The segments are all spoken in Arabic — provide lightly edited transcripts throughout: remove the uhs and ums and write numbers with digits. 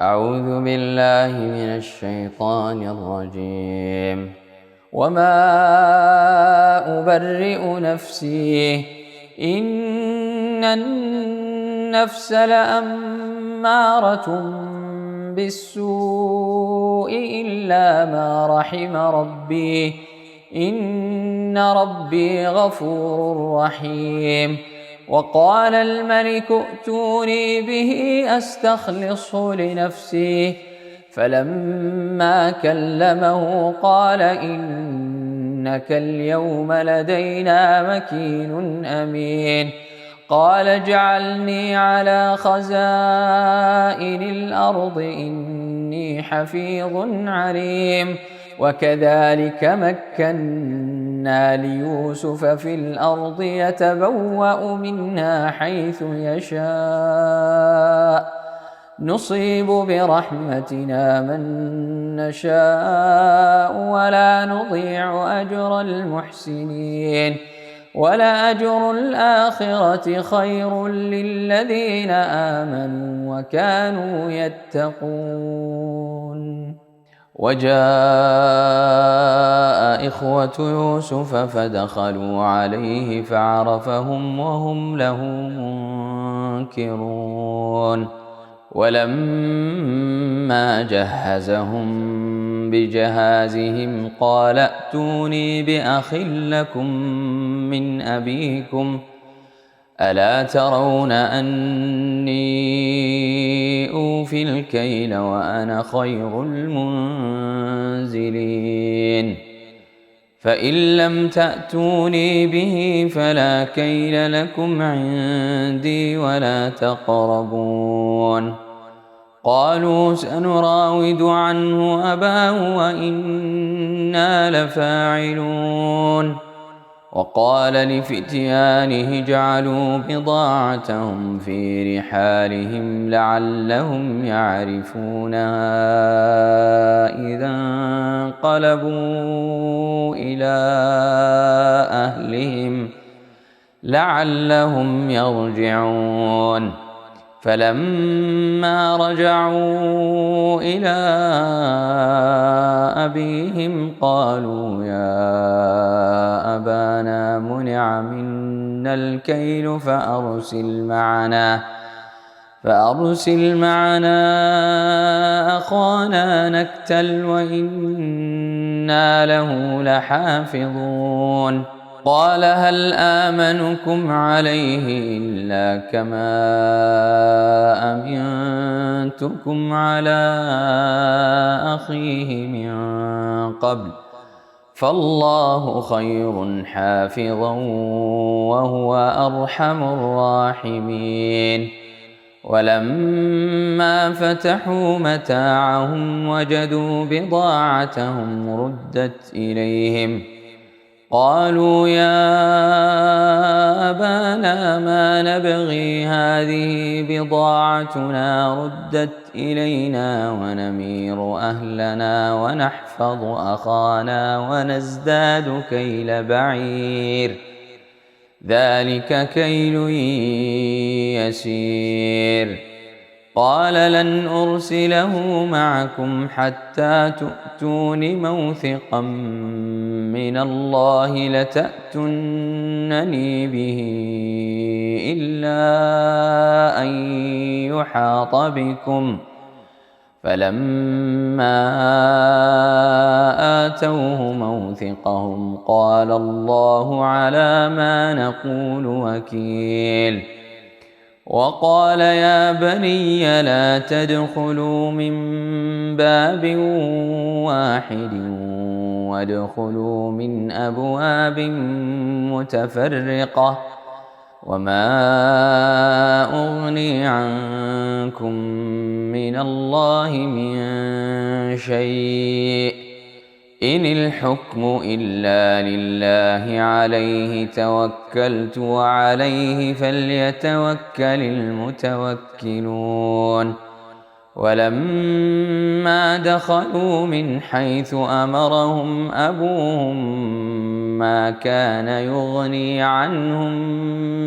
أعوذ بالله من الشيطان الرجيم. وما أبرئ نفسي إن النفس لأمارة بالسوء إلا ما رحم ربي إن ربي غفور رحيم. وقال الملك ائتوني به أستخلصه لنفسي فلما كلمه قال إنك اليوم لدينا مكين أمين. قال اجعلني على خزائن الأرض إني حفيظ عليم. وكذلك مكنا ليوسف في الأرض يتبوأ منها حيث يشاء نصيب برحمتنا من نشاء ولا نضيع أجر المحسنين. ولأجر الآخرة خير للذين آمنوا وكانوا يتقون. وجاء إخوة يوسف فدخلوا عليه فعرفهم وهم له منكرون. ولما جهزهم بجهازهم قال ائتوني بأخ لكم من أبيكم ألا ترون أني أوفي الكيل وأنا خير المنزلين. فإن لم تأتوني به فلا كيل لكم عندي ولا تقربون. قالوا سنراود عنه أباه وإنا لفاعلون. وقال لفتيانه اجعلوا بضاعتهم في رحالهم لعلهم يعرفونها إذا انقلبوا إلى أهلهم لعلهم يرجعون. فلما رجعوا إلى أبيهم قالوا يا أبانا منع منا الكيل فأرسل معنا أخانا نكتل وإنا له لحافظون. قال هل آمنكم عليه إلا كما أمنتكم على أخيه من قبل فالله خير حافظا وهو أرحم الراحمين. ولما فتحوا متاعهم وجدوا بضاعتهم ردت إليهم قالوا يا أبانا ما نبغي هذه بضاعتنا ردت إلينا ونمير أهلنا ونحفظ أخانا ونزداد كيل بعير ذلك كيل يسير. قال لن أرسله معكم حتى تؤتون موثقا من الله لتأتونني به إلا أن يحاط بكم. فلما آتوه موثقهم قال الله على ما نقول وكيل. وقال يا بني لا تدخلوا من باب واحد وادخلوا من أبواب متفرقة وما أغني عنكم من الله من شيء إن الحكم إلا لله عليه توكلت وعليه فليتوكل المتوكلون. ولما دخلوا من حيث أمرهم أبوهم ما كان يغني عنهم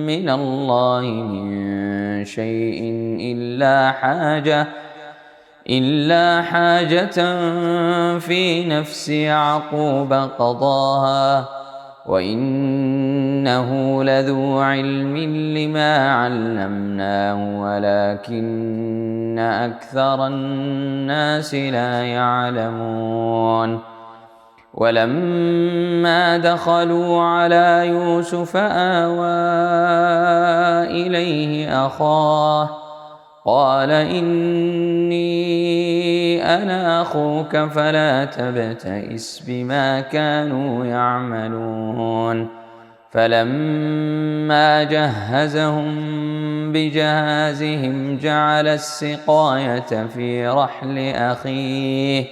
من الله من شيء إلا حاجة في نفس يعقوب قضاها وإنه لذو علم لما علمناه ولكن أكثر الناس لا يعلمون. ولما دخلوا على يوسف آوى إليه أخاه قال إني أنا أخوك فلا تبتئس بما كانوا يعملون. فلما جهزهم بجهازهم جعل السقاية في رحل أخيه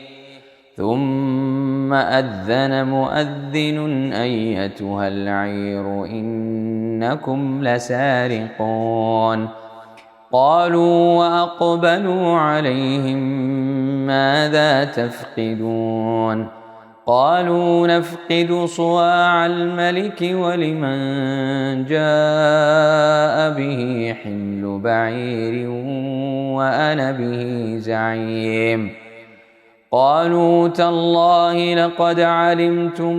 ثم أذن مؤذن أيتها العير إنكم لسارقون. قالوا وأقبلوا عليهم ماذا تفقدون؟ قالوا نفقد صواع الملك ولمن جاء به حمل بعير وأنا به زعيم. قالوا تالله لقد علمتم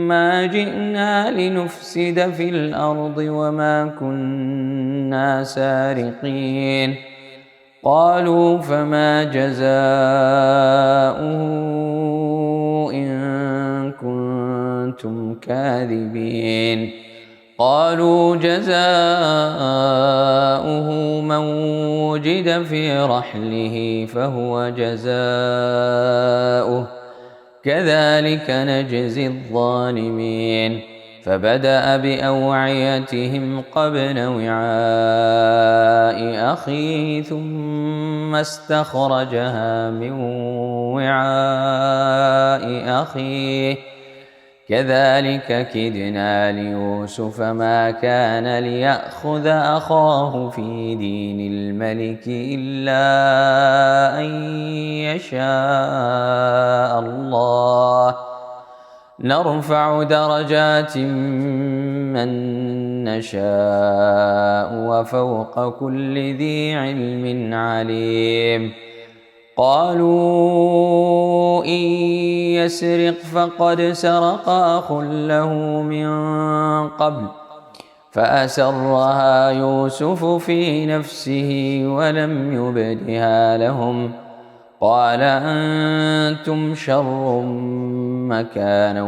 ما جئنا لنفسد في الأرض وما كنا سارقين. قالوا فما جزاؤه إن كنتم كاذبين؟ قالوا جزاؤه من وجد في رحله فهو جزاؤه كذلك نجزي الظالمين. فبدأ بأوعيتهم قبل وعاء أخيه ثم استخرجها من وعاء أخيه كذلك كدنا ليوسف ما كان ليأخذ أخاه في دين الملك إلا أن يشاء الله نرفع درجات من نشاء وفوق كل ذي علم عليم. قالوا إن يسرق فقد سرق أخ له من قبل فأسرها يوسف في نفسه ولم يبدها لهم قال أنتم شر مكانا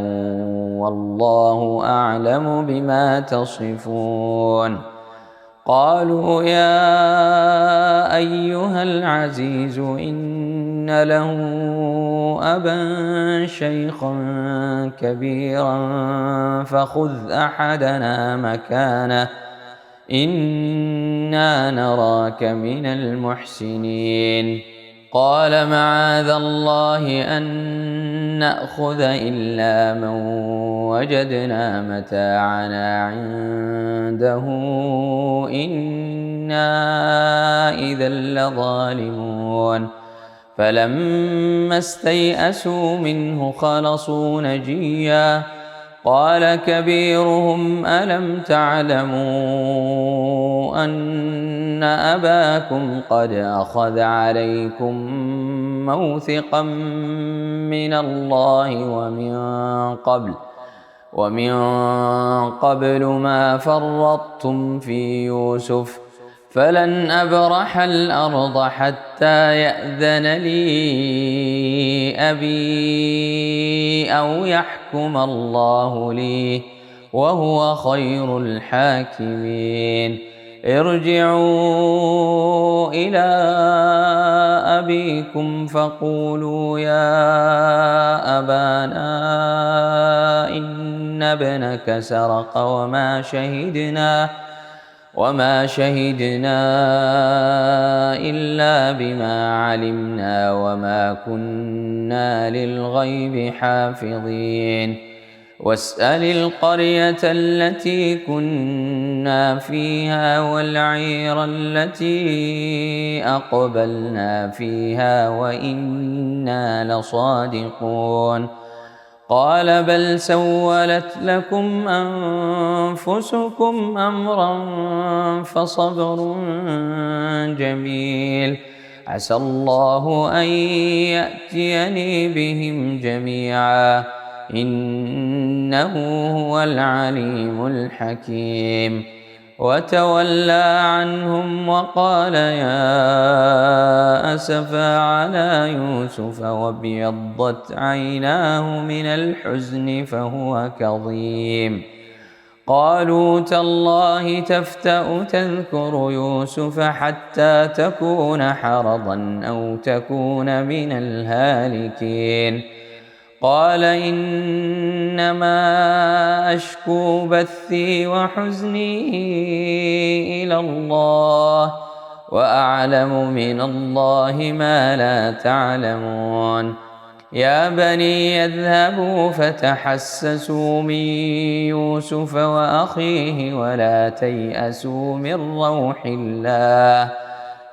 والله أعلم بما تصفون. قالوا يا أيها العزيز إن له أبا شيخا كبيرا فخذ أحدنا مكانه إنا نراك من المحسنين. قال معاذ الله أن نأخذ إلا من وجدنا متاعنا عنده إنا إذا لظالمون. فلما استيئسوا منه خلصوا نجيا قال كبيرهم ألم تعلموا أن أباكم قد أخذ عليكم موثقا من الله ومن قبل ما فرطتم في يوسف فلن أبرح الأرض حتى يأذن لي أبي أو يحكم الله لي وهو خير الحاكمين. ارجعوا إلى أبيكم فقولوا يا أبانا إن ابنك سرق وما شهدنا إلا بما علمنا وما كنا للغيب حافظين. واسأل القرية التي كنا فيها والعير التي أقبلنا فيها وإنا لصادقون. قال بل سولت لكم أنفسكم أمرا فصبر جميل. عسى الله أن يأتيني بهم جميعا إنه هو العليم الحكيم. وتولى عنهم وقال يا أسفا على يوسف وابيضت عيناه من الحزن فهو كظيم. قالوا تالله تفتأ تذكر يوسف حتى تكون حرضا أو تكون من الهالكين. قال إنما أشكو بثي وحزني إلى الله وأعلم من الله ما لا تعلمون. يا بني اذهبوا فتحسسوا من يوسف وأخيه ولا تيأسوا من روح الله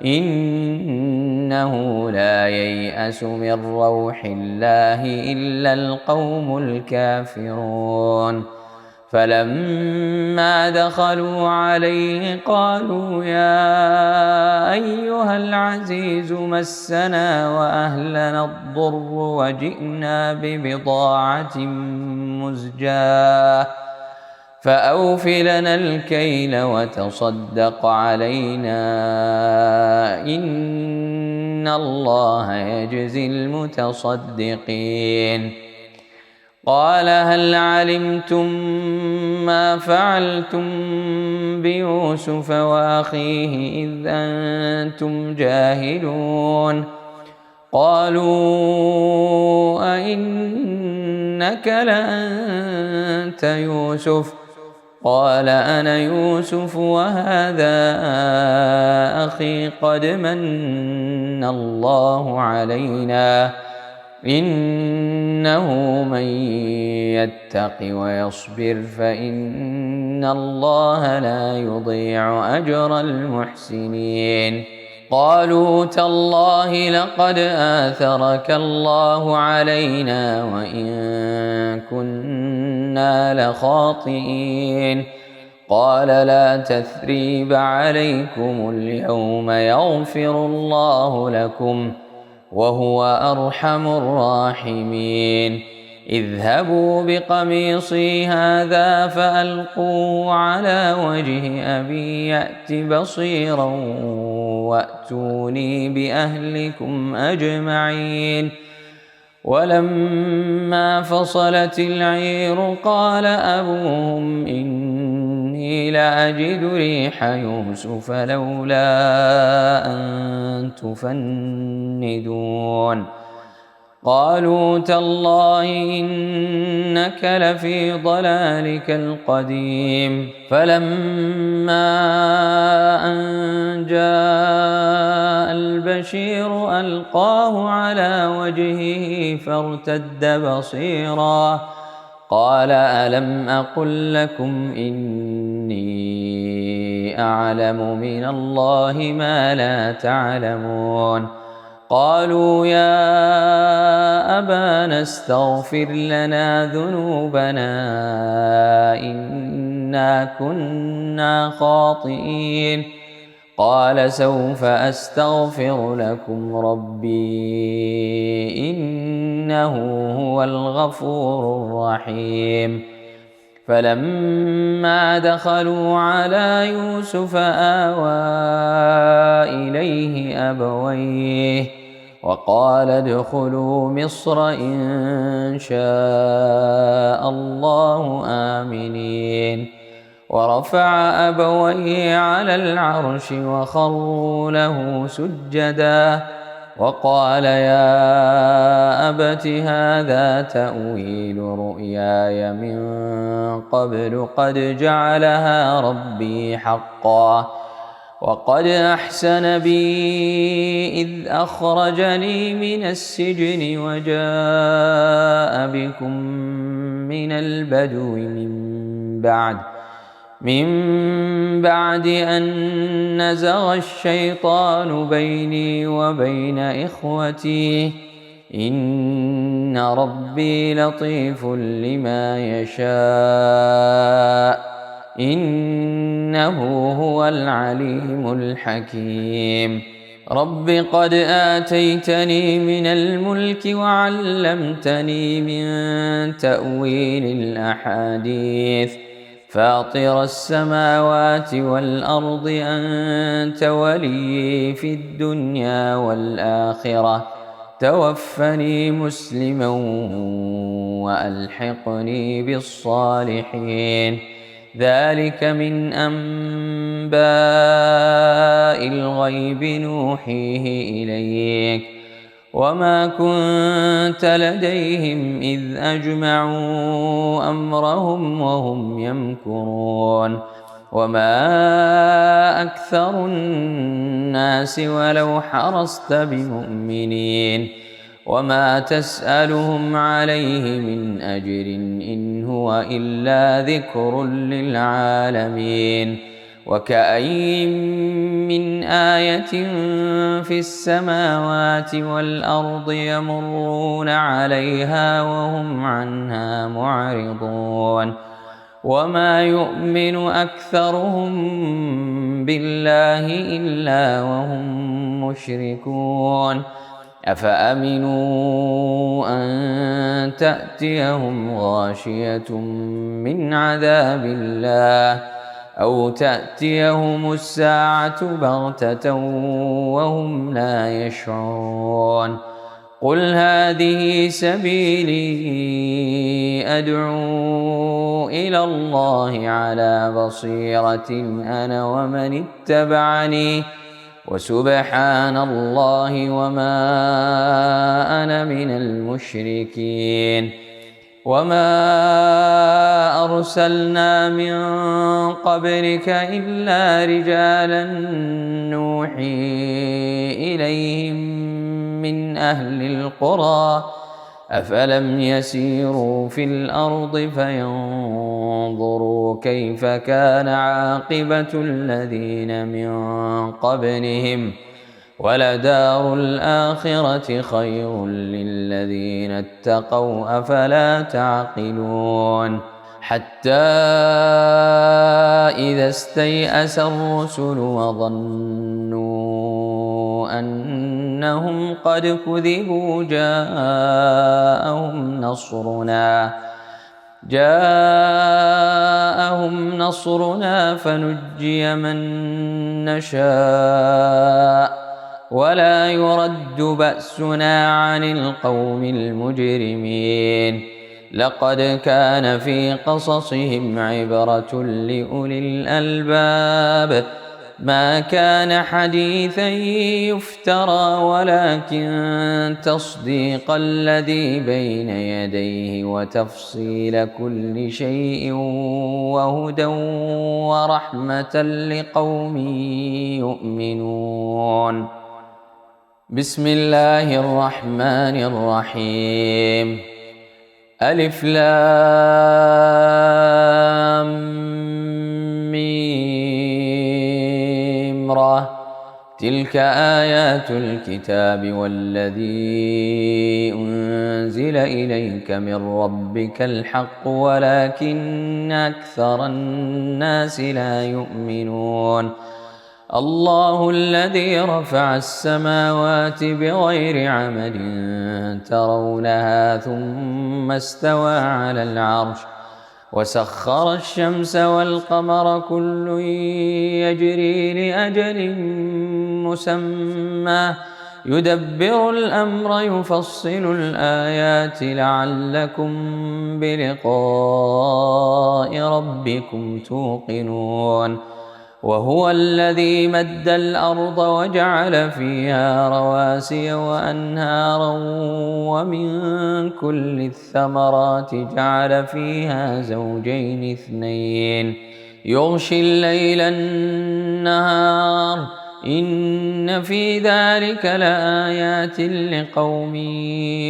إنه لا ييأس من روح الله إلا القوم الكافرون. فلما دخلوا عليه قالوا يا أيها العزيز مسنا وأهلنا الضر وجئنا ببضاعة مزجاة فأوف لنا الكيل وتصدق علينا إن الله يجزي المتصدقين. قال هل علمتم ما فعلتم بيوسف وأخيه إذ أنتم جاهلون؟ قالوا أئنك لأنت يوسف؟ قال أنا يوسف وهذا أخي قد من الله علينا إنه من يتق ويصبر فإن الله لا يضيع أجر المحسنين. قالوا تالله لقد آثرك الله علينا وإن كنا لخاطئين. قال لا تثريب عليكم اليوم يغفر الله لكم وهو أرحم الراحمين. اذهبوا بقميصي هذا فألقوه على وجه أبي يأت بصيرا وأتوني بأهلكم أجمعين. ولما فصلت العير قال أبوهم إني لأجد ريح يوسف لولا أن تفندون. قالوا تالله إنك لفي ضلالك القديم. فلما أن جاء البشير ألقاه على وجهه فارتد بصيرا قال ألم أقل لكم إني أعلم من الله ما لا تعلمون. قالوا يا أبانا استغفر لنا ذنوبنا إنا كنا خاطئين. قال سوف أستغفر لكم ربي إنه هو الغفور الرحيم. فلما دخلوا على يوسف آوى إليه أبويه وقال ادخلوا مصر إن شاء الله آمنين. ورفع أبويه على العرش وخروا له سجدا وقال يا أبت هذا تأويل رؤياي من قبل قد جعلها ربي حقا وقد أحسن بي إذ أخرجني من السجن وجاء بكم من البدو من بعد أن نزغ الشيطان بيني وبين إخوتي إن ربي لطيف لما يشاء إنه هو العليم الحكيم. رب قد آتيتني من الملك وعلمتني من تأويل الأحاديث فاطر السماوات والأرض أنت ولي في الدنيا والآخرة توفني مسلما وألحقني بالصالحين ذلك من أنباء الغيب نوحيه إليك وما كنت لديهم إذ أجمعوا أمرهم وهم يمكرون وما أكثر الناس ولو حرصت بمؤمنين وما تسألهم عليه من أجر إن هو إلا ذكر للعالمين وكأين من آية في السماوات والأرض يمرون عليها وهم عنها معرضون وما يؤمن أكثرهم بالله إلا وهم مشركون أفأمنوا أن تأتيهم غاشية من عذاب الله أو تأتيهم الساعة بغتة وهم لا يشعرون قل هذه سبيلي أدعو إلى الله على بصيرة أنا ومن اتبعني وسبحان الله وما أنا من المشركين وما أرسلنا من قبلك إلا رجالا نوحي إليهم من أهل القرى أفلم يسيروا في الأرض فينظروا كيف كان عاقبة الذين من قبلهم ولدار الآخرة خير للذين اتقوا أفلا تعقلون حتى إذا استيأس الرسل وظنوا أنهم قد كذبوا جاءهم نصرنا فنجي من نشاء ولا يرد بأسنا عن القوم المجرمين لقد كان في قصصهم عبرة لأولي الألباب ما كان حديثا يفترى ولكن تصديق الذي بين يديه وتفصيل كل شيء وهدى ورحمة لقوم يؤمنون بسم الله الرحمن الرحيم ألف لام ميم را تلك آيات الكتاب والذي أنزل إليك من ربك الحق ولكن أكثر الناس لا يؤمنون الله الذي رفع السماوات بغير عمد ترونها ثم استوى على العرش وسخر الشمس والقمر كل يجري لأجل مسمى يدبر الأمر يفصل الآيات لعلكم بلقاء ربكم توقنون وهو الذي مد الأرض وجعل فيها رواسي وأنهارا ومن كل الثمرات جعل فيها زوجين اثنين يغشي الليل النهار إن في ذلك لآيات لقوم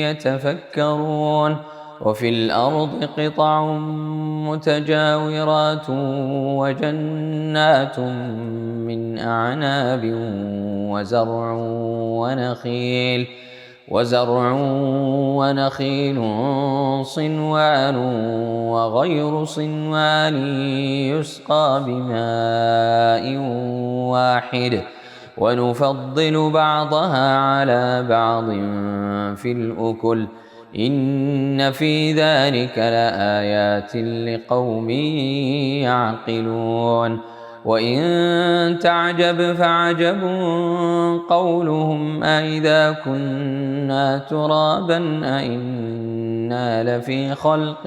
يتفكرون وفي الأرض قطع متجاورات وجنات من أعناب وزرع ونخيل صنوان وغير صنوان يسقى بماء واحد ونفضل بعضها على بعض في الأكل إن في ذلك لآيات لقوم يعقلون وإن تعجب فعجب قولهم أإذا كنا ترابا أإنا لفي خلق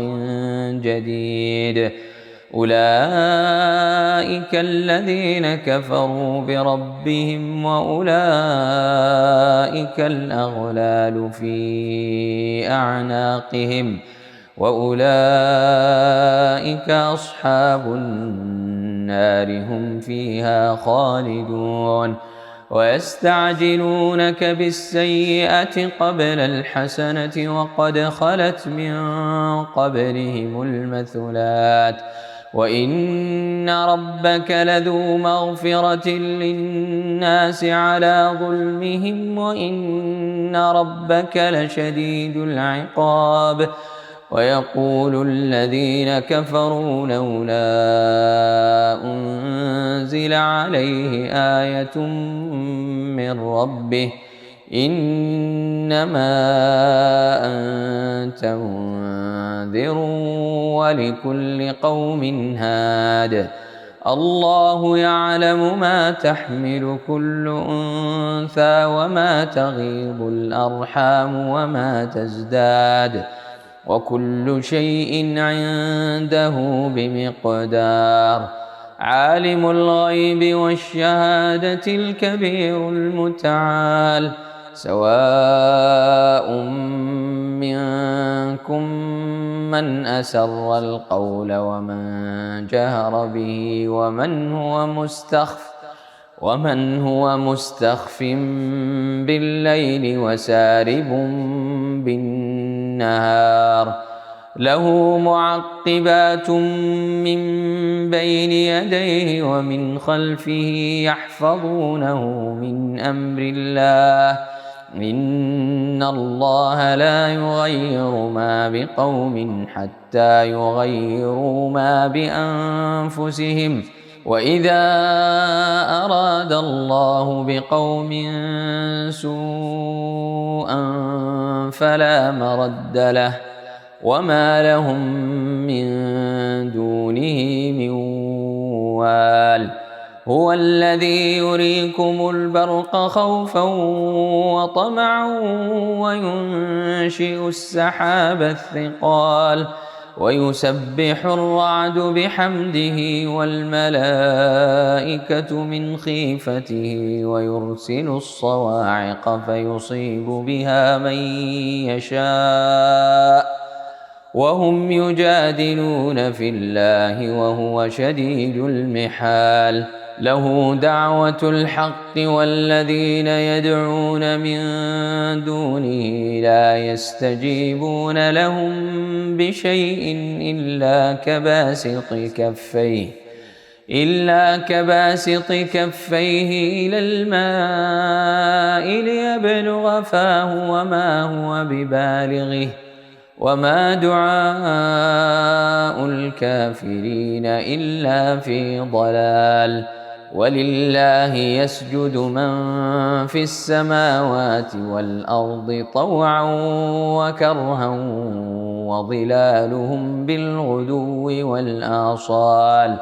جديد أولئك الذين كفروا بربهم وأولئك الأغلال في أعناقهم وأولئك أصحاب النار هم فيها خالدون ويستعجلونك بالسيئة قبل الحسنة وقد خلت من قبلهم المثلات وإن ربك لذو مغفرة للناس على ظلمهم وإن ربك لشديد العقاب ويقول الذين كفروا لولا أنزل عليه آية من ربه إنما أنت منذر ولكل قوم هاد الله يعلم ما تحمل كل أنثى وما تغيض الأرحام وما تزداد وكل شيء عنده بمقدار عالم الغيب والشهادة الكبير المتعال سواء منكم من أسر القول ومن جهر به ومن هو مستخف بالليل وسارب بالنهار له معقبات من بين يديه ومن خلفه يحفظونه من أمر الله إن الله لا يغير ما بقوم حتى يغيروا ما بأنفسهم وإذا أراد الله بقوم سوءا فلا مرد له وما لهم من دونه من وال هو الذي يريكم البرق خوفا وطمعا وينشئ السحاب الثقال ويسبح الرعد بحمده والملائكة من خيفته ويرسل الصواعق فيصيب بها من يشاء وهم يجادلون في الله وهو شديد المحال له دعوة الحق والذين يدعون من دونه لا يستجيبون لهم بشيء إلا كباسط كفيه إلى الماء ليبلغ فاه وما هو ببالغه وما دعاء الكافرين إلا في ضلال ولله يسجد من في السماوات والأرض طوعا وكرها وظلالهم بالغدو والآصال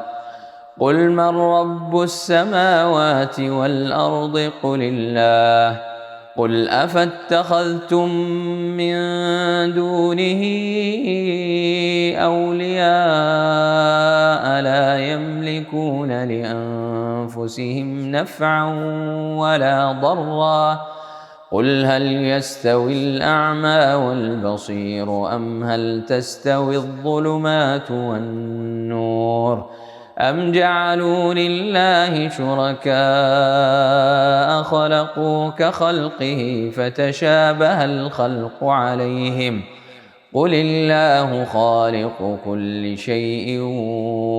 قل من رب السماوات والأرض قل الله قل أفاتخذتم من دونه أولياء لا يملكون لأنفسهم نفعا ولا ضرا قل هل يستوي الأعمى والبصير أم هل تستوي الظلمات والنور أم جعلوا لله شركاء خلقوا كخلقه فتشابه الخلق عليهم قل الله خالق كل شيء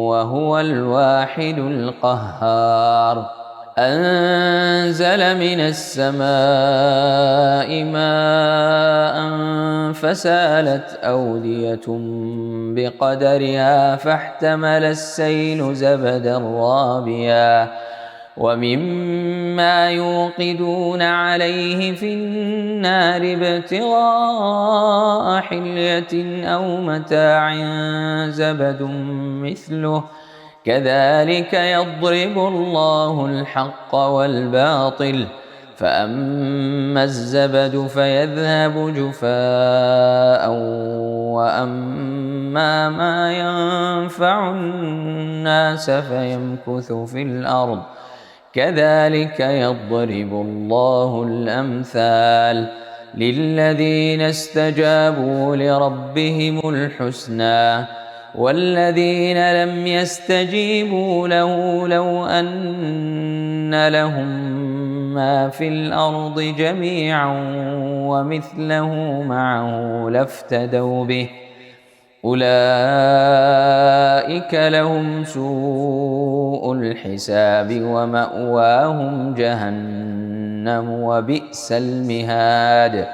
وهو الواحد القهار أنزل من السماء ماء فسالت أودية بقدرها فاحتمل السيل زبدا رابيا ومما يوقدون عليه في النار ابتغاء حلية أو متاع زبد مثله كذلك يضرب الله الحق والباطل فأما الزبد فيذهب جفاء وأما ما ينفع الناس فيمكث في الأرض كذلك يضرب الله الأمثال للذين استجابوا لربهم الحسنى والذين لم يستجيبوا له لو أن لهم ما في الأرض جميعا ومثله معه لافتدوا به أولئك لهم سوء الحساب ومأواهم جهنم وبئس المهاد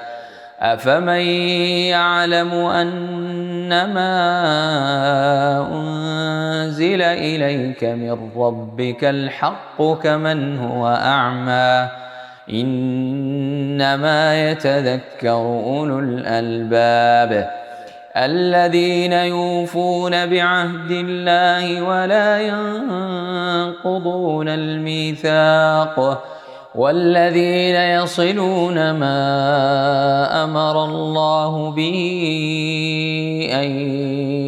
أفمن يعلم أنما أنزل إليك من ربك الحق كمن هو أعمى إنما يتذكر أولو الألباب الذين يوفون بعهد الله ولا ينقضون الميثاق والذين يصلون ما أمر الله به أن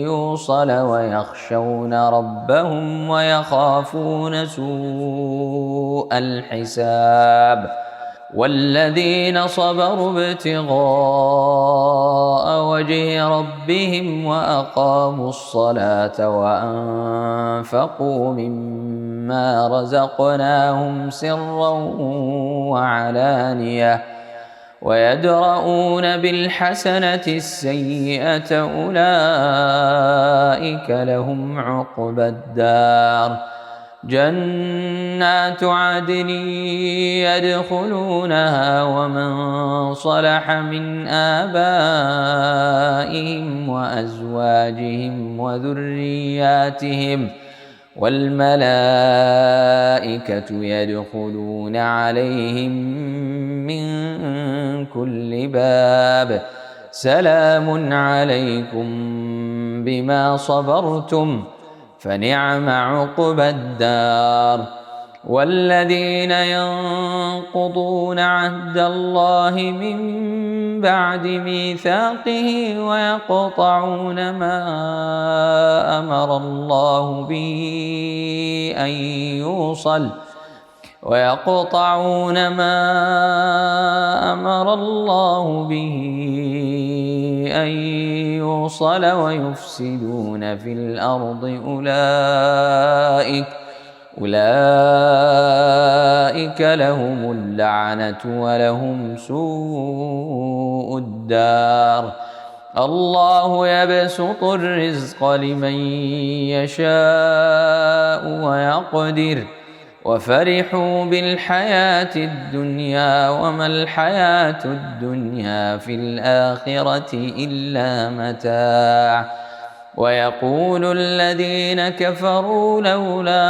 يوصل ويخشون ربهم ويخافون سوء الحساب والذين صبروا ابتغاء وجه ربهم وأقاموا الصلاة وأنفقوا مما رزقناهم سرا وعلانية ويدرؤون بالحسنة السيئة أولئك لهم عقبى الدار جنات عدن يدخلونها ومن صلح من آبائهم وأزواجهم وذرياتهم والملائكة يدخلون عليهم من كل باب سلام عليكم بما صبرتم فنعم عقبى الدار والذين ينقضون عهد الله من بعد ميثاقه ويقطعون ما أمر الله به أن يوصل ويفسدون في الأرض أولئك لهم اللعنة ولهم سوء الدار الله يبسط الرزق لمن يشاء ويقدر وفرحوا بالحياة الدنيا وما الحياة الدنيا في الآخرة إلا متاع ويقول الذين كفروا لولا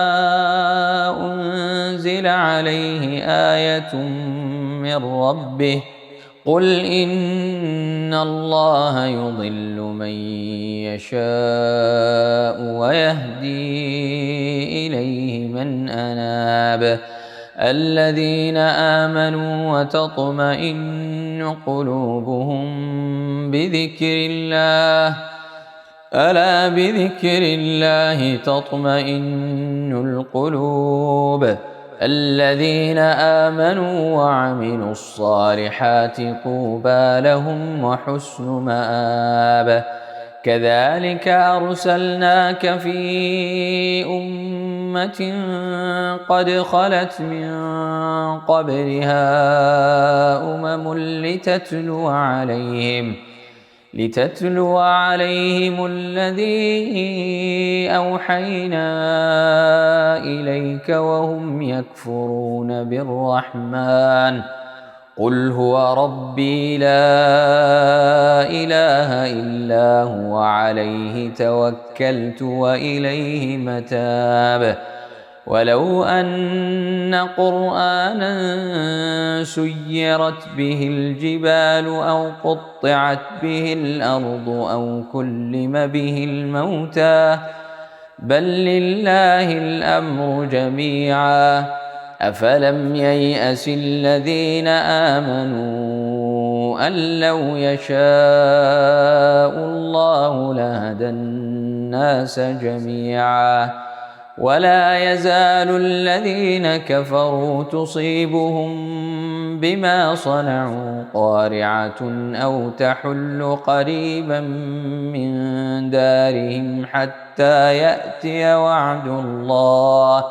أنزل عليه آية من ربه قل إن الله يضل من يشاء ويهدي إليه من أناب الذين آمنوا وتطمئن قلوبهم بذكر الله ألا بذكر الله تطمئن القلوب الذين آمنوا وعملوا الصالحات طوبى لهم وحسن مآب كذلك أرسلناك في أمة قد خلت من قبلها لتتلو عليهم الذي أوحينا إليك وهم يكفرون بالرحمن قل هو ربي لا إله إلا هو عليه توكلت وإليه متاب ولو أن قرآنا سيرت به الجبال أو قطعت به الأرض أو كلم به الموتى بل لله الأمر جميعا أفلم ييأس الذين آمنوا أن لو يشاء الله لهدى الناس جميعا ولا يزال الذين كفروا تصيبهم بما صنعوا قارعة أو تحل قريبا من دارهم حتى يأتي وعد الله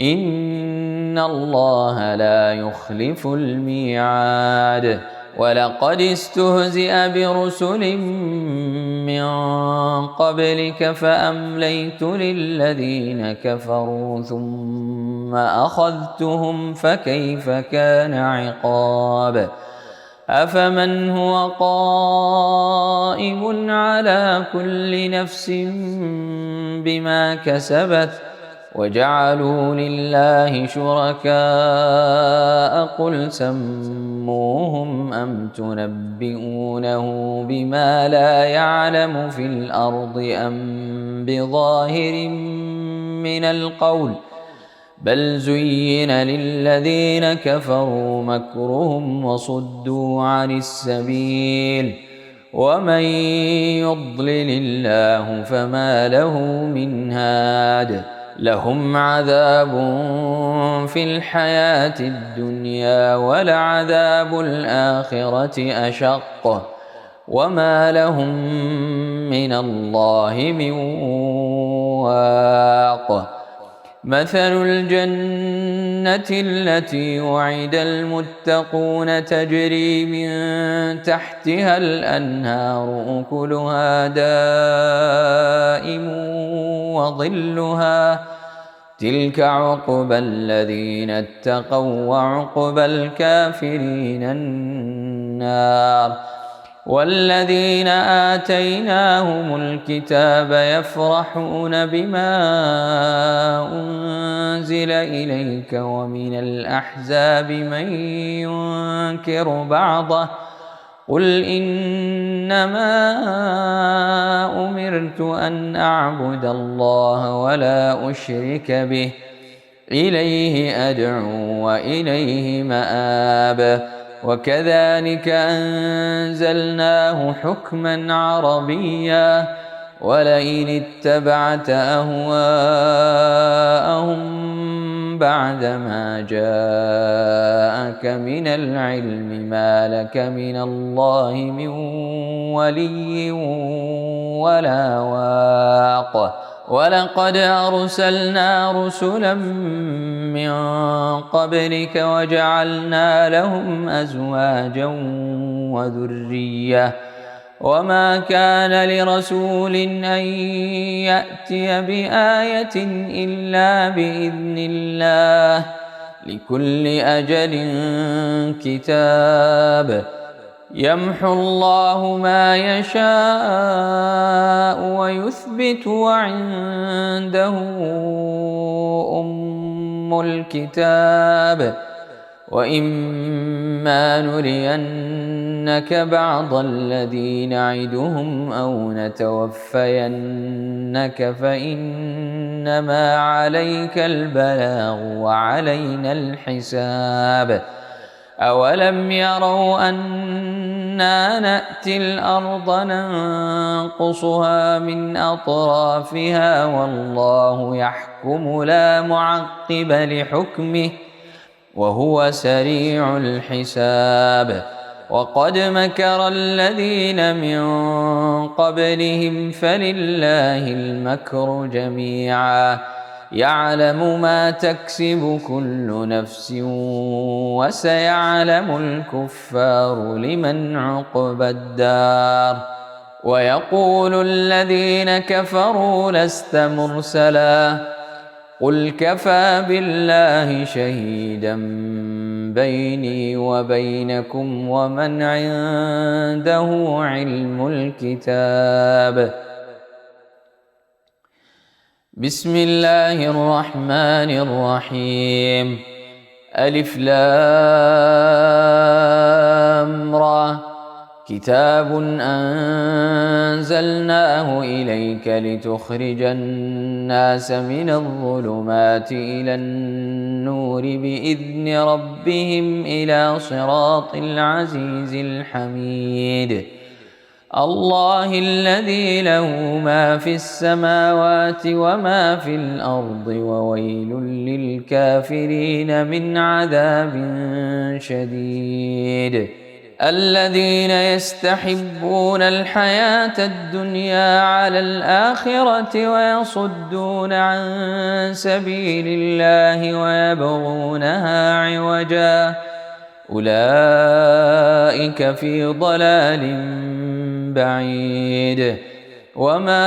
إن الله لا يخلف الميعاد ولقد استهزئ برسل من قبلك فأمليت للذين كفروا ثم أخذتهم فكيف كان عقاب أفمن هو قائم على كل نفس بما كسبت وجعلوا لله شركاء قل سموهم أم تنبئونه بما لا يعلم في الأرض أم بظاهر من القول بل زين للذين كفروا مكرهم وصدوا عن السبيل ومن يضلل الله فما له من هاد لهم عذاب في الحياة الدنيا ولعذاب الآخرة أشق وما لهم من الله من واق مثل الجنة التي وعد المتقون تجري من تحتها الأنهار أكلها دائم وظلها تلك عقبى الذين اتقوا وعقبى الكافرين النار والذين آتيناهم الكتاب يفرحون بما أنزل إليك ومن الأحزاب من ينكر بعضه قل إنما أمرت أن أعبد الله ولا أشرك به إليه أدعو وإليه مآب وكذلك أنزلناه حكما عربيا ولئن اتبعت أهواءهم بعدما جاءك من العلم ما لك من الله من ولي ولا واق ولقد أرسلنا رسلا من قبلك وجعلنا لهم أزواجا وذرية وما كان لرسول أن يأتي بآية إلا بإذن الله لكل أجل كتاب يمحو الله ما يشاء ويثبت وعنده أم الكتاب وإما نرينك بعض الذي نعدهم أو نتوفينك فإنما عليك البلاغ وعلينا الحساب أولم يروا أنا نأتي الأرض ننقصها من أطرافها والله يحكم لا معقب لحكمه وهو سريع الحساب وقد مكر الذين من قبلهم فلله المكر جميعا يعلم ما تكسب كل نفس وسيعلم الكفار لمن عقبى الدار ويقول الذين كفروا لست مرسلا قل كفى بالله شهيدا بيني وبينكم ومن عنده علم الكتاب بسم الله الرحمن الرحيم. ألف لام را. كتاب أنزلناه إليك لتخرج الناس من الظلمات إلى النور بإذن ربهم إلى صراط العزيز الحميد. الله الذي له ما في السماوات وما في الأرض وويل للكافرين من عذاب شديد. الذين يستحبون الحياة الدنيا على الآخرة ويصدون عن سبيل الله ويبغونها عوجا أولئك في ضلال بعيد. وما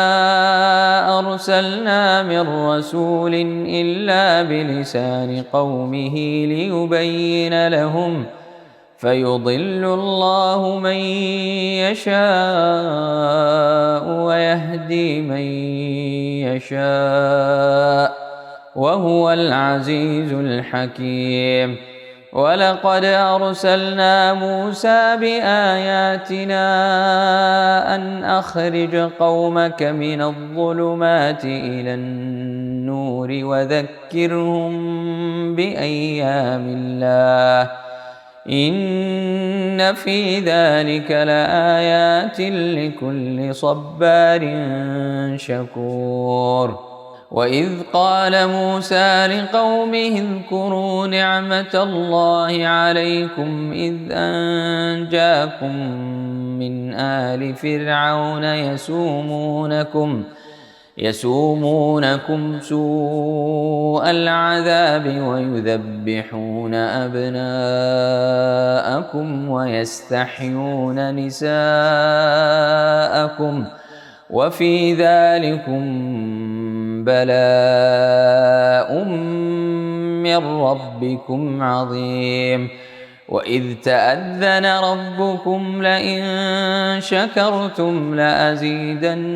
أرسلنا من رسول إلا بلسان قومه ليبين لهم فيضل الله من يشاء ويهدي من يشاء وهو العزيز الحكيم. ولقد أرسلنا موسى بآياتنا أن أخرج قومك من الظلمات إلى النور وذكرهم بأيام الله إن في ذلك لآيات لكل صبار شكور. وإذ قال موسى لقومه اذكروا نعمة الله عليكم إذ أنجاكم من آل فرعون يسومونكم سوء العذاب ويذبحون أبناءكم ويستحيون نساءكم وفي ذلكم بلاء من ربكم عظيم. وإذ تأذن ربكم لئن شكرتم لأزيدنكم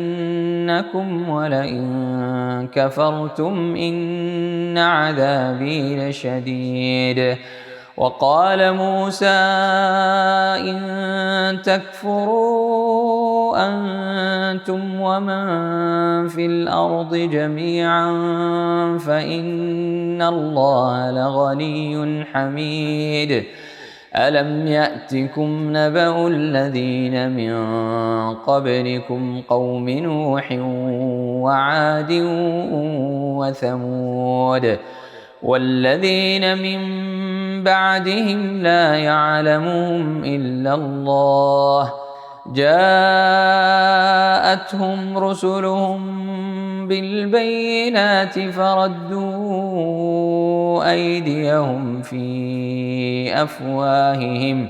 ولئن كفرتم إن عذابي لشديد. وقال موسى إن تكفروا أنتم ومن في الأرض جميعا فإن الله لغني حميد. ألم يأتكم نبأ الذين من قبلكم قوم نوح وعاد وثمود والذين من بعدهم لا يعلمهم إلا الله جاءتهم رسلهم بالبينات فردوا أيديهم في أفواههم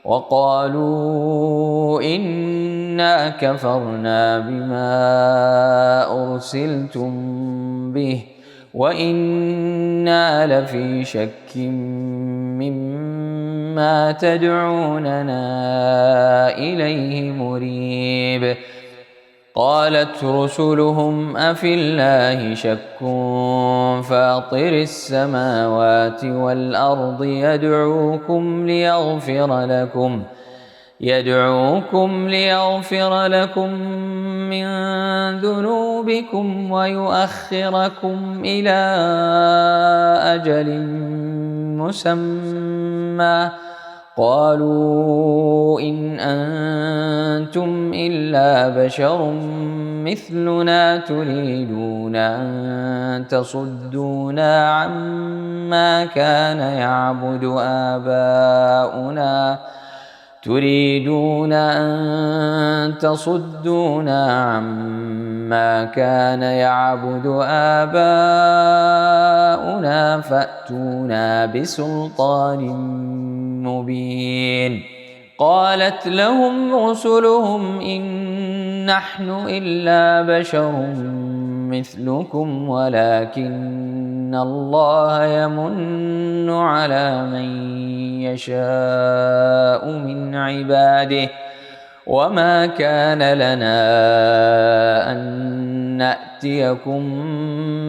وقالوا إنا كفرنا بما أرسلتم به وإنا لفي شك مما تدعوننا إليه مريب. قالت رسلهم أفي الله شك فاطر السماوات والأرض يدعوكم ليغفر لكم من ذنوبكم ويؤخركم إلى أجل مسمى قالوا إن أنتم إلا بشر مثلنا تريدون أن تصدونا عما كان يعبد آباؤنا فأتونا بسلطان مبين. قالت لهم رسلهم إن نحن إلا بشر مثلكم ولكن الله يمن على من يشاء من عباده وما كان لنا أن نأتيكم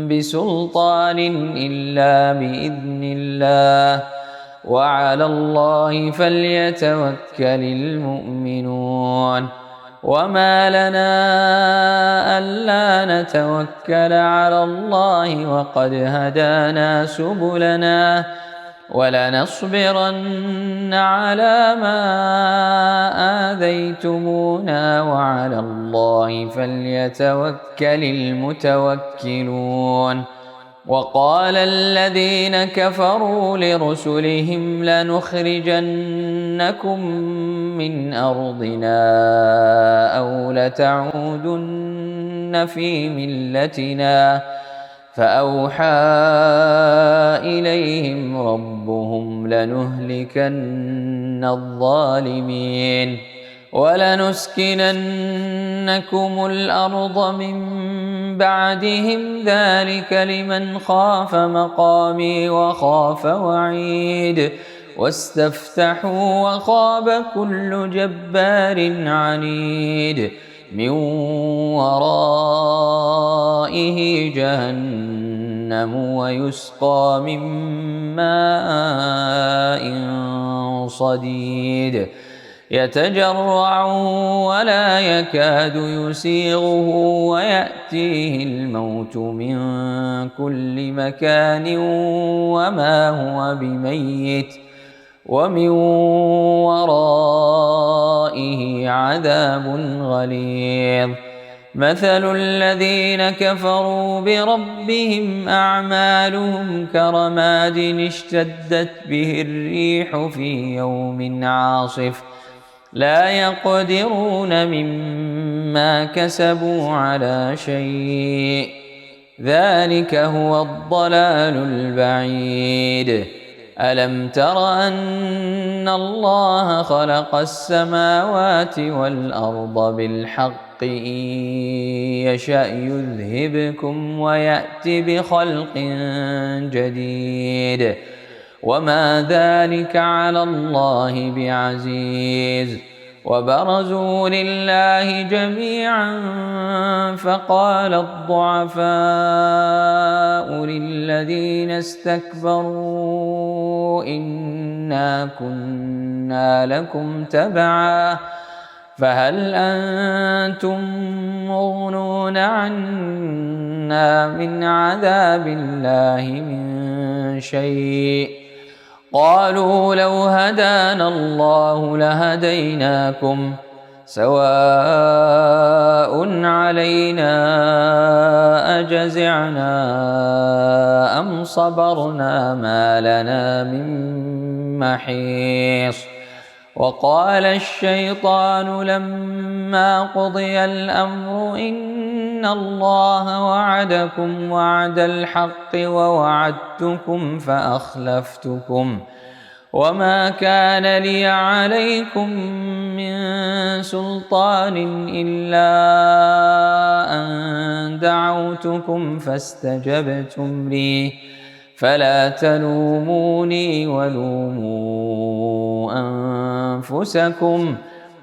بسلطان إلا بإذن الله وعلى الله فليتوكل المؤمنون. وما لنا ألا نتوكل على الله وقد هدانا سبلنا ولنصبرن على ما آذيتمونا وعلى الله فليتوكل المتوكلون. وقال الذين كفروا لرسلهم لنخرجنكم من أرضنا أو لتعودن في ملتنا فأوحى إليهم ربهم لنهلكن الظالمين ولنسكننكم الأرض من بعدهم ذلك لمن خاف مقامي وخاف وعيد واستفتحوا وخاب كل جبار عنيد من ورائه جهنم ويسقى من ماء صديد يتجرعه ولا يكاد يسيغه ويأتيه الموت من كل مكان وما هو بميت ومن ورائه عذاب غليظ. مثل الذين كفروا بربهم أعمالهم كرماد اشتدت به الريح في يوم عاصف لا يقدرون مما كسبوا على شيء ذلك هو الضلال البعيد. ألم تر أن الله خلق السماوات والأرض بالحق إن يشأ يذهبكم ويأتي بخلق جديد وما ذلك على الله بعزيز. وبرزوا لله جميعا فقال الضعفاء للذين استكبروا إنا كنا لكم تبعا فهل أنتم مغنون عنا من عذاب الله من شيء قالوا لو هدانا الله لهديناكم سواء علينا أجزعنا أم صبرنا ما لنا من محيص. وقال الشيطان لما قضي الأمر إن الله وعدكم وعد الحق ووعدتكم فأخلفتكم وما كان لي عليكم من سلطان إلا أن دعوتكم فاستجبتم لي فلا تلوموني ولوموا أنفسكم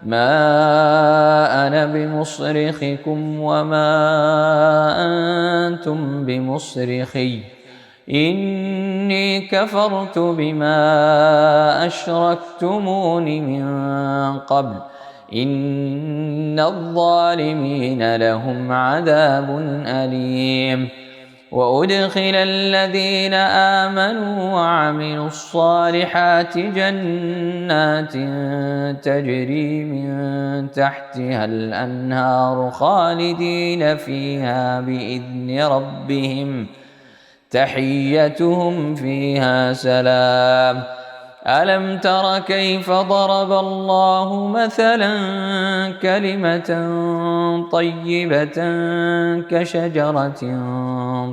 ما أنا بمصرخكم وما أنتم بمصرخي إني كفرت بما أشركتمون من قبل إن الظالمين لهم عذاب أليم. وأدخل الذين آمنوا وعملوا الصالحات جنات تجري من تحتها الأنهار خالدين فيها بإذن ربهم تحيتهم فيها سلام. ألم تر كيف ضرب الله مثلا كلمة طيبة كشجرة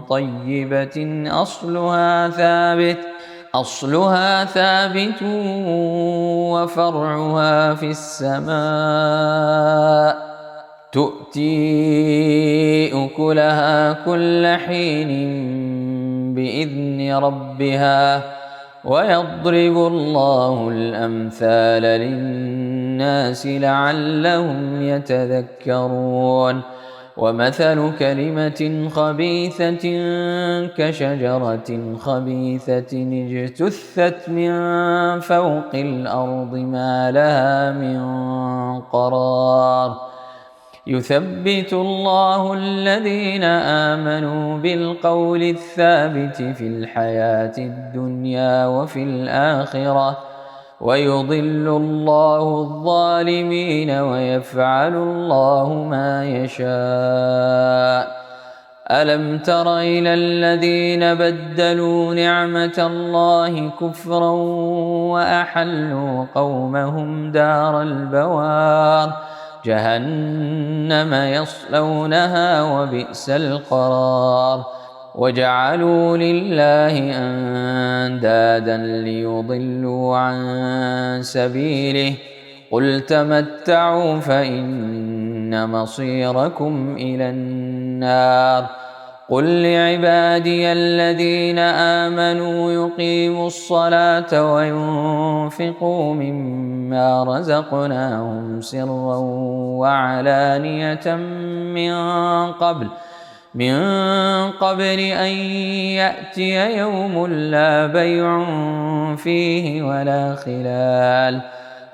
طيبة أصلها ثابت وفرعها في السماء تؤتي أكلها كل حين بإذن ربها ويضرب الله الأمثال للناس لعلهم يتذكرون. ومثل كلمة خبيثة كشجرة خبيثة اجتثت من فوق الأرض ما لها من قرار. يثبت الله الذين آمنوا بالقول الثابت في الحياة الدنيا وفي الآخرة، ويضل الله الظالمين ويفعل الله ما يشاء. ألم تر إلى الذين بدلوا نعمة الله كفرا وأحلوا قومهم دار البوار جهنم يصلونها وبئس القرار. وجعلوا لله أندادا ليضلوا عن سبيله قل تمتعوا فإن مصيركم إلى النار. قل لعبادي الذين آمنوا يقيموا الصلاة وينفقوا مما رزقناهم سرا وعلانية من قبل أن يأتي يوم لا بيع فيه ولا خلال.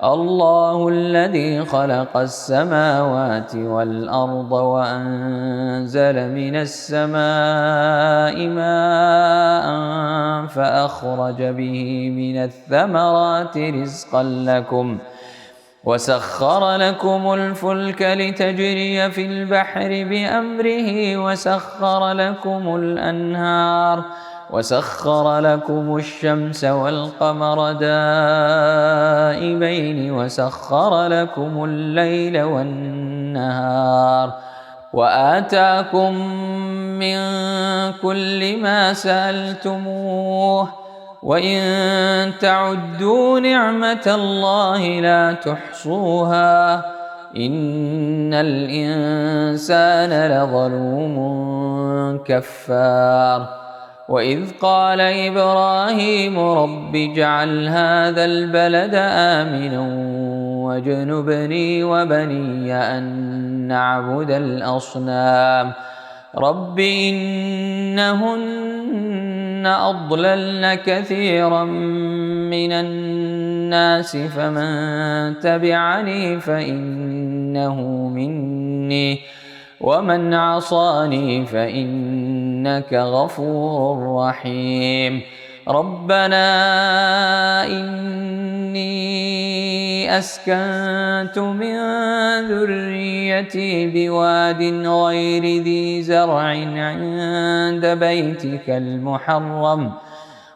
الله الذي خلق السماوات والأرض وأنزل من السماء ماء فأخرج به من الثمرات رزقا لكم، وسخر لكم الفلك لتجري في البحر بأمره، وسخر لكم الأنهار، وسخر لكم الشمس والقمر دائبين، وسخر لكم الليل والنهار، وآتاكم من كل ما سألتموه، وإن تعدوا نعمة الله لا تحصوها إن الإنسان لظلوم كفار. وإذ قال إبراهيم رب اجعل هذا البلد آمنا واجنبني وبني أن نعبد الأصنام رب إنهن أضللن كثيرا من الناس فمن تبعني فإنه مني ومن عصاني فإنك غفور رحيم. ربنا إني أسكنت من ذريتي بواد غير ذي زرع عند بيتك المحرم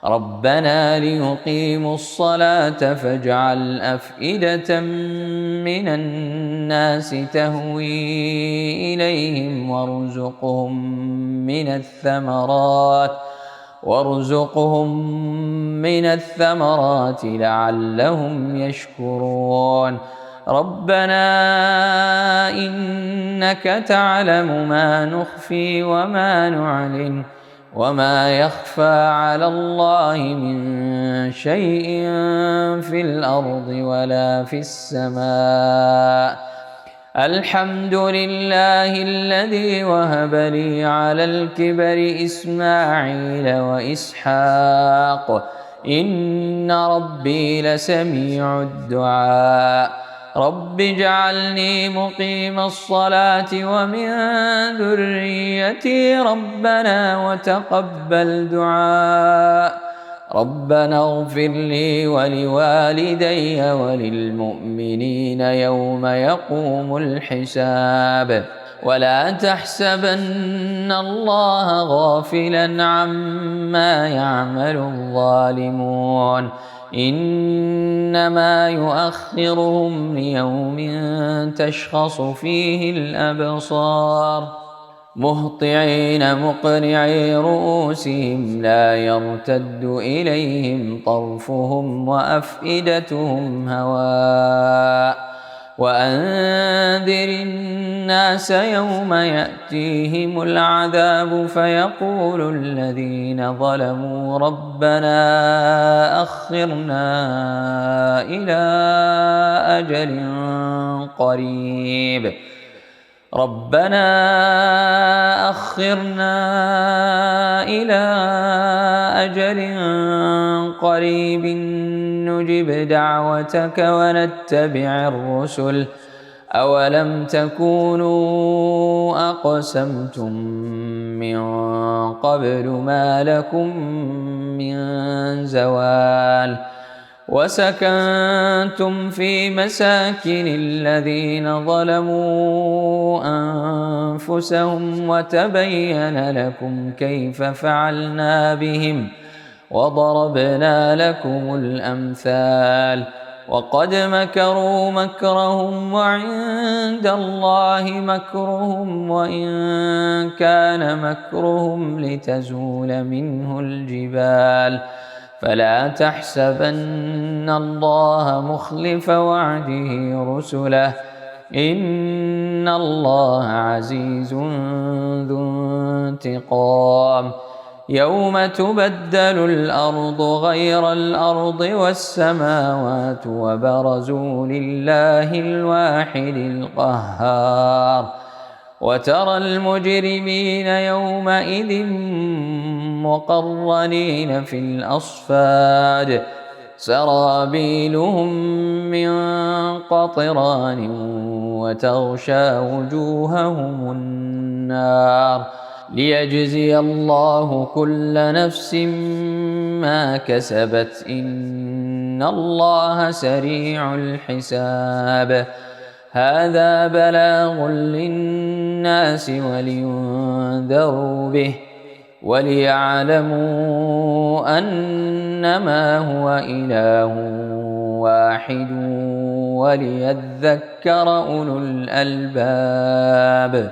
ربنا ليقيموا الصلاة فاجعل أفئدة من الناس تهوي إليهم وارزقهم من الثمرات لعلهم يشكرون. ربنا إنك تعلم ما نخفي وما نعلن وما يخفى على الله من شيء في الأرض ولا في السماء. الحمد لله الذي وهب لي على الكبر إسماعيل وإسحاق إن ربي لسميع الدعاء. رب اجعلني مقيم الصلاة ومن ذريتي ربنا وتقبل دعاء. ربنا اغفر لي ولوالدي وللمؤمنين يوم يقوم الحساب. ولا تحسبن الله غافلا عما يعمل الظالمون إنما يؤخرهم ليوم تشخص فيه الأبصار مهطعين مقنعي رؤوسهم لا يرتد إليهم طرفهم وأفئدتهم هواء وأنذر الناس يوم يأتيهم العذاب فيقول الذين ظلموا ربنا أخرنا إلى أجل قريب نجب دعوتك ونتبع الرسل أولم تكونوا أقسمتم من قبل ما لكم من زوال وسكنتم في مساكن الذين ظلموا أنفسهم وتبين لكم كيف فعلنا بهم وضربنا لكم الأمثال وقد مكروا مكرهم وعند الله مكرهم وإن كان مكرهم لتزول منه الجبال فلا تحسبن الله مخلف وعده رسله إن الله عزيز ذو انتقام يوم تبدل الأرض غير الأرض والسماوات وبرزوا لله الواحد القهار وترى المجرمين يومئذ مقرنين في الأصفاد سرابيلهم من قطران وتغشى وجوههم النار ليجزي الله كل نفس ما كسبت إن الله سريع الحساب هذا بلاغ للناس ولينذروا به وليعلموا أنما هو إله واحد وليذكر أولو الألباب.